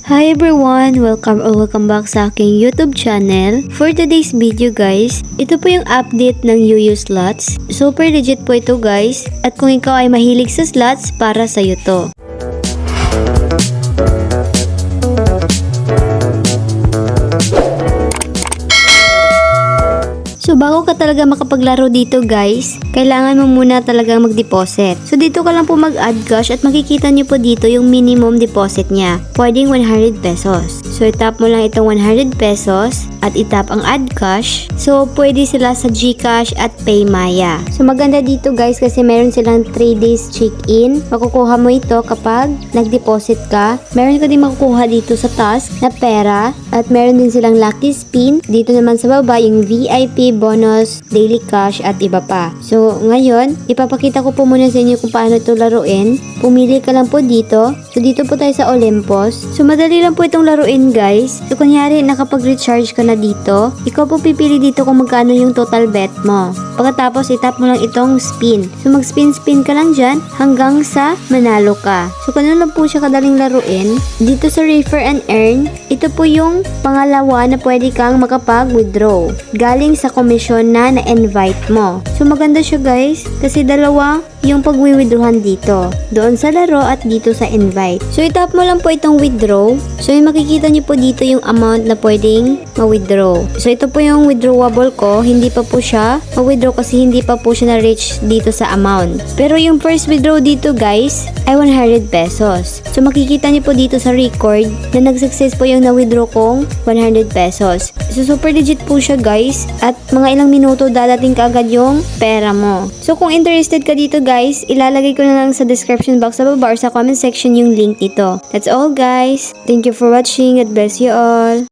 Hi everyone! Welcome back sa aking YouTube channel. For today's video guys, ito po yung update ng UU slots. Super legit po ito guys. At kung ikaw ay mahilig sa slots, para sa'yo to. So bago ka talaga makapaglaro dito guys, kailangan mo muna talagang mag-deposit. So dito ka lang po mag-add cash at makikita nyo po dito yung minimum deposit niya. Pwedeng 100 pesos. So itap mo lang itong 100 pesos at itap ang add cash. So pwede sila sa GCash at Paymaya. So maganda dito guys kasi meron silang 3 days check-in. Makukuha mo ito kapag nag-deposit ka. Meron ka din makukuha dito sa task na pera at meron din silang lucky spin. Dito naman sa baba yung VIP, bonus, daily cash at iba pa. So ngayon, ipapakita ko po muna sa inyo kung paano ito laruin. Pumili ka lang po dito. So dito po tayo sa Olympus. So madali lang po itong laruin guys. So kunyari nakapag-recharge ka na dito, ikaw po pipili dito kung magkano yung total bet mo. Pagkatapos itap mo lang itong spin. So mag-spin ka lang dyan hanggang sa manalo ka. So kung lang po siya kadaling laruin, dito sa Refer and Earn, ito po yung pangalawa na pwede kang makapag-withdraw galing sa komisyon na na-invite mo. So maganda siya guys kasi dalawa yung pag-withdrawhan dito. Doon sa laro at dito sa invite. So itap mo lang po itong withdraw. So yung makikita nyo po dito yung amount na pwedeng ma-withdraw. So ito po yung withdrawable ko. Hindi pa po siya ma-withdraw kasi hindi pa po siya na-reach dito sa amount. Pero yung first withdraw dito guys ay 100 pesos. So makikita nyo po dito sa record na nag-success po yung na-withdraw kong 100 pesos. So super legit po siya guys at mga ilang minuto dadating kaagad yung pera mo. So kung interested ka dito guys, ilalagay ko na lang sa description box sa baba or sa comment section yung link nito. That's all guys. Thank you for watching. God bless you all.